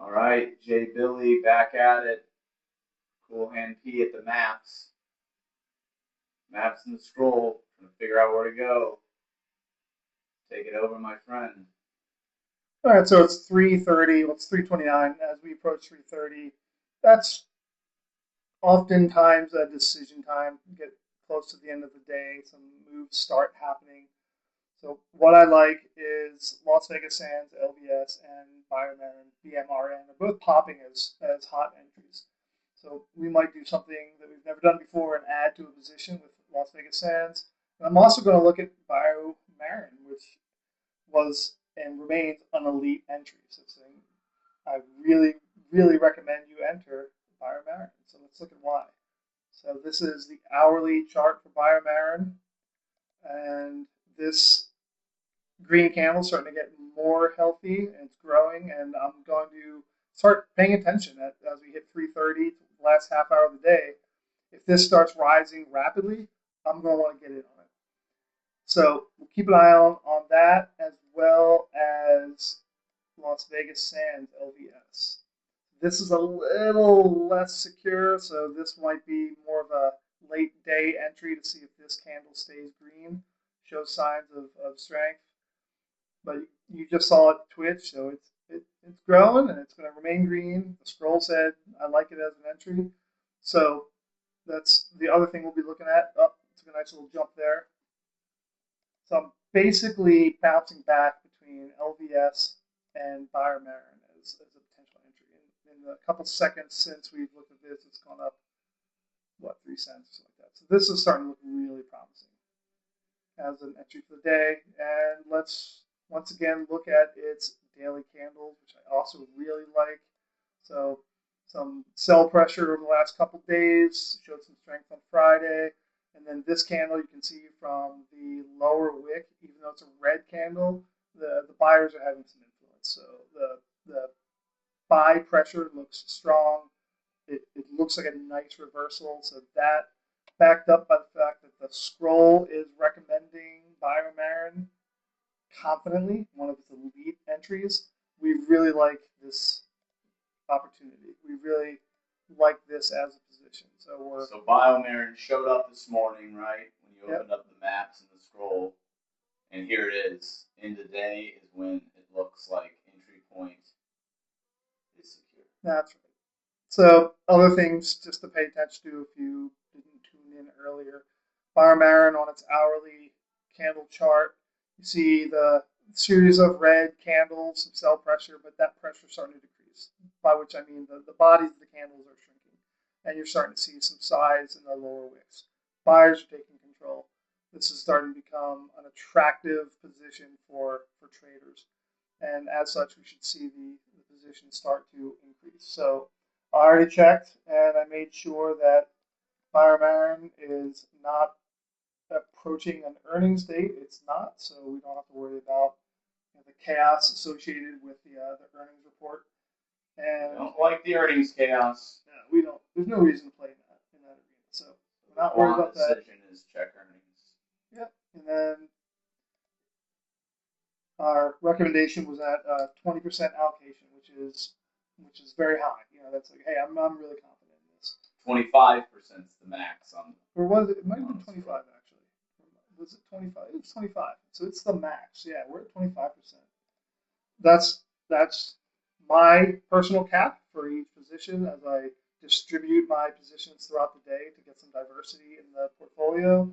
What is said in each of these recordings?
All right, Jay Billy back at it. Cool Hand P at the maps. Maps and the scroll. Trying to figure out where to go. Take it over, my friend. All right, so it's 3:30. Well, it's 3:29 as we approach 3:30. That's oftentimes a decision time. Get close to the end of the day, some moves start happening. So what I like is Las Vegas Sands, LVS, and BMRN are both popping as hot entries. So we might do something that we've never done before and add to a position with Las Vegas Sands. And I'm also going to look at BioMarin, which was and remains an elite entry. So I really, really recommend you enter BioMarin. So let's look at why. So this is the hourly chart for BioMarin, and this green candle is starting to get more healthy and it's growing, and I'm going to start paying attention as we hit 3:30, the last half hour of the day. If this starts rising rapidly, I'm going to want to get in on it. So we'll keep an eye on that, as well as Las Vegas Sands LVS. This is a little less secure, so this might be more of a late day entry to see if this candle stays green, shows signs of strength. But you just saw it twitch, so it's growing and it's going to remain green. The scroll said I like it as an entry, so that's the other thing we'll be looking at. Oh, it's a nice little jump there. So I'm basically bouncing back between LVS and BioMarin as a potential entry. In the couple seconds since we've looked at this, it's gone up, what, 3 cents or something like that. So this is starting to look really promising as an entry for the day. And let's once again look at its daily candles, which I also really like. So some sell pressure over the last couple days, showed some strength on Friday. And then this candle, you can see from the lower wick, even though it's a red candle, the buyers are having some influence. So the buy pressure looks strong. It looks like a nice reversal. So that backed up by the fact that the scroll is recommending BioMarin confidently, one of its elite entries. We really like this opportunity. We really like this as a position. So BioMarin showed up this morning, right? When you Yep. opened up the maps and the scroll, and here it is. End of day is when it looks like entry point is secure. That's right. So other things just to pay attention to if you didn't tune in earlier. BioMarin on its hourly candle chart, you see the series of red candles, some sell pressure, but that pressure is starting to decrease. By which I mean the bodies of the candles are shrinking, and you're starting to see some size in the lower wicks. Buyers are taking control. This is starting to become an attractive position for traders, and as such, we should see the position start to increase. So I already checked, and I made sure that BioMarin is not approaching an earnings date. It's not, so we don't have to worry about the chaos associated with the earnings report. I And don't like the earnings chaos. we don't. There's no reason to play in that arena. So we're not worried about that. Decision is check earnings. Yep. And then our recommendation was at 20% allocation, which is very high. That's like, hey, I'm really confident in this. 25% is the max on. Or was it? It might have been 25 actually. Was it 25? It was 25. So it's the max. Yeah, we're at 25%. That's my personal cap for each position as I distribute my positions throughout the day to get some diversity in the portfolio.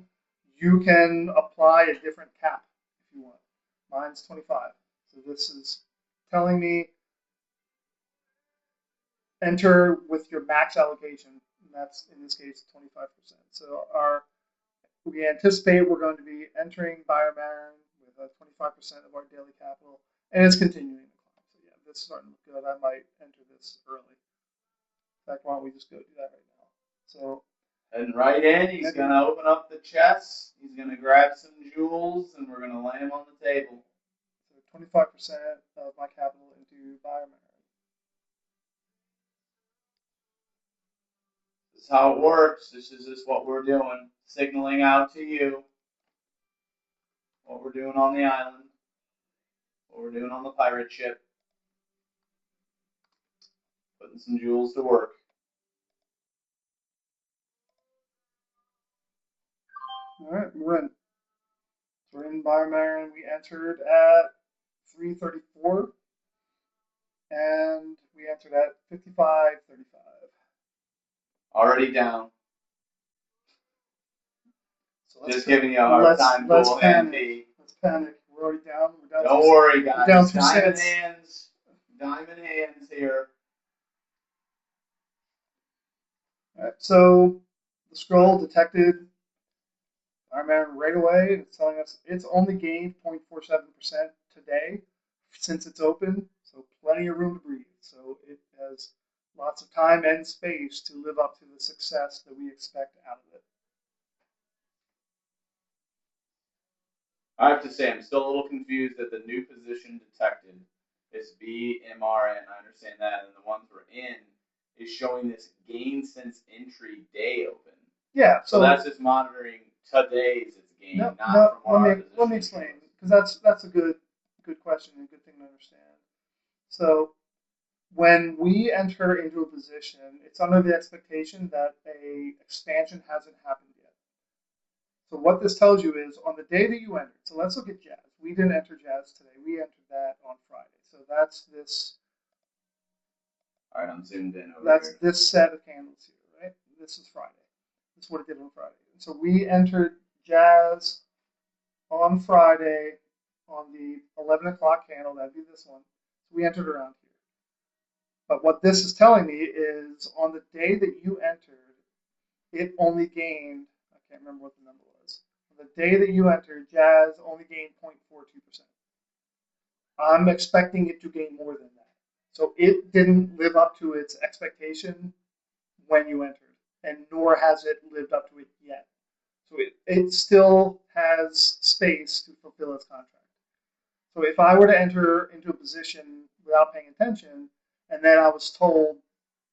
You can apply a different cap if you want. Mine's 25. So this is telling me enter with your max allocation, and that's in this case 25%. So we anticipate we're going to be entering BioMarin with 25% of our daily capital, and it's continuing to climb. So yeah, this is starting to look good. I might enter this early. In fact, why don't we just go do that right now? So heading right in, he's going to open up the chest. He's going to grab some jewels, and we're going to lay them on the table. So 25% of my capital into BioMarin. This is how it works. This is just what we're doing. Signaling out to you what we're doing on the island, what we're doing on the pirate ship. Putting some jewels to work. All right, we're in. So we're in BMRN. We entered at 334, and we entered at 55.35. Already down. So Just giving you a hard time. Let's Cool panic. hand Let's panic. We're already down. We're down. Don't worry, guys. We're down 2 Diamond cents. hands. Diamond hands here. All right, so the scroll detected BMRN right away. It's telling us it's only gained 0.47% today since it's open. So plenty of room to breathe. So it has lots of time and space to live up to the success that we expect out of it. I have to say, I'm still a little confused that the new position detected is BMRN. I understand that, and the ones we're in is showing this gain since entry day open. Yeah. So that's just monitoring today's gain, not from our position. Let me explain, because that's a good question and a good thing to understand. So when we enter into a position, it's under the expectation that a expansion hasn't happened yet. So what this tells you is on the day that you entered, so let's look at Jazz. We didn't enter Jazz today. We entered that on Friday. So that's this. All right, I'm zoomed in over That's here. this set of candles here, right? This is Friday. This is what it did on Friday. And so we entered Jazz on Friday on the 11 o'clock candle. That'd be this one. So we entered around here. But what this is telling me is on the day that you entered, it only gained, I can't remember what the number was. On the day that you entered, Jazz only gained 0.42%. I'm expecting it to gain more than that. So it didn't live up to its expectation when you entered, and nor has it lived up to it yet. So it still has space to fulfill its contract. So if I were to enter into a position without paying attention, and then I was told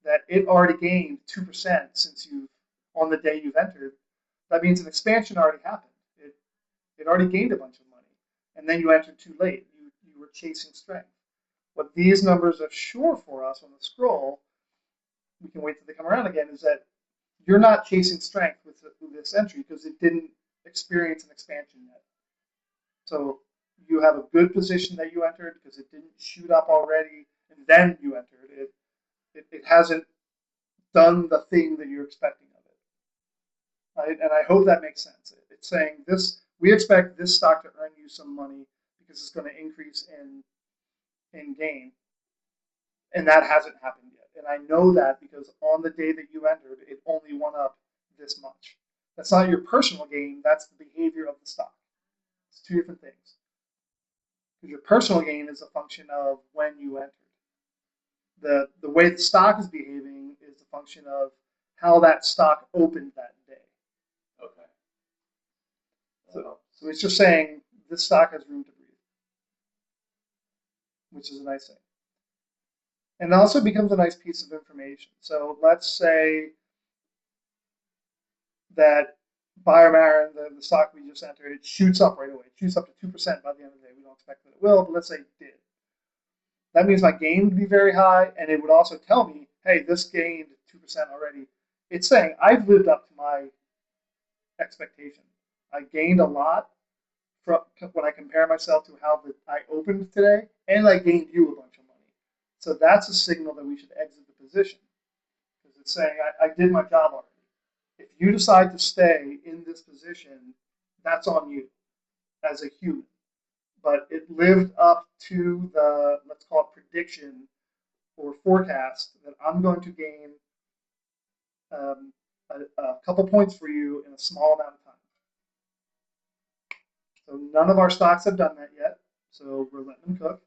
that it already gained 2% since on the day you've entered, that means an expansion already happened. It already gained a bunch of money, and then you entered too late. You were chasing strength. What these numbers are sure for us on the scroll, we can wait till they come around again, is that you're not chasing strength with this entry because it didn't experience an expansion yet. So you have a good position that you entered because it didn't shoot up already and then you entered. It hasn't done the thing that you're expecting of it. Right? And I hope that makes sense. It's saying this, we expect this stock to earn you some money because it's going to increase in gain. And that hasn't happened yet. And I know that because on the day that you entered, it only went up this much. That's not your personal gain, that's the behavior of the stock. It's two different things. Because your personal gain is a function of when you entered. The way the stock is behaving is a function of how that stock opened that day. Okay. So it's just saying this stock has room to breathe, which is a nice thing. And it also becomes a nice piece of information. So let's say that BMRN, the stock we just entered, it shoots up right away. It shoots up to 2% by the end of the day. We don't expect that it will, but let's say it did. That means my gain would be very high, and it would also tell me, hey, this gained 2% already. It's saying I've lived up to my expectation. I gained a lot from when I compare myself to how I opened today, and I gained you a bunch of money. So that's a signal that we should exit the position because it's saying I did my job already. If you decide to stay in this position, that's on you as a human. But it lived up to the, let's call it prediction or forecast that I'm going to gain a couple points for you in a small amount of time. So none of our stocks have done that yet. So we're letting them cook.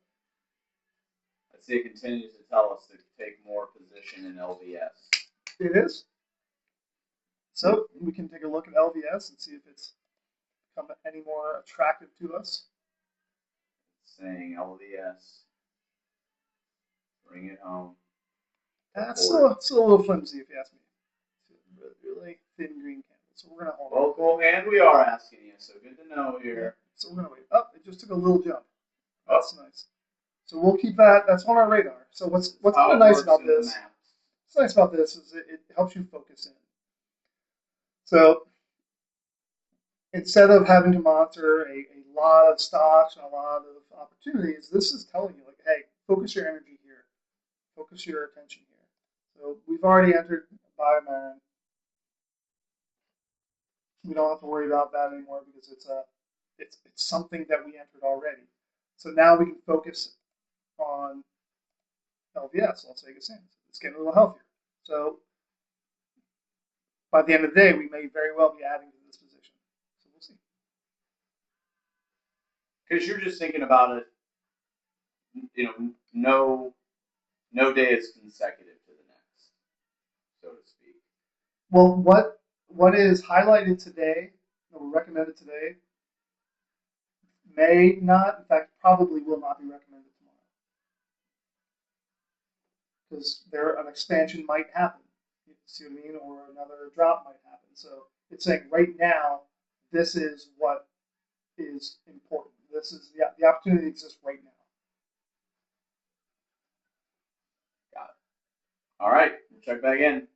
I see it continues to tell us to take more position in LVS. It is. So we can take a look at LVS and see if it's become any more attractive to us. It's saying LVS. Bring it home. That's still a little flimsy if you ask me. It's a really thin green candle. So we're going to hold it. Well, cool hand, we are asking you, so good to know here. Yeah. So we're going to wait. Oh, it just took a little jump. That's nice. So we'll keep that. That's on our radar. So what's kind of nice about this? what's nice about this is it helps you focus in. So instead of having to monitor a lot of stocks and a lot of opportunities, this is telling you like, hey, focus your energy here, focus your attention here. So we've already entered BMRN. We don't have to worry about that anymore because it's something that we entered already. So now we can focus on LVS, Las Vegas Sands. It's getting a little healthier. So by the end of the day, we may very well be adding to this position. So we'll see. Because you're just thinking about it, no day is consecutive to the next, so to speak. Well, what is highlighted today, or recommended today, may not, in fact, probably will not be recommended tomorrow because an expansion might happen. You see what I mean? Or another drop might happen. So it's saying right now, this is what is important. This is the opportunity exists right now. Got it. All right, we'll check back in.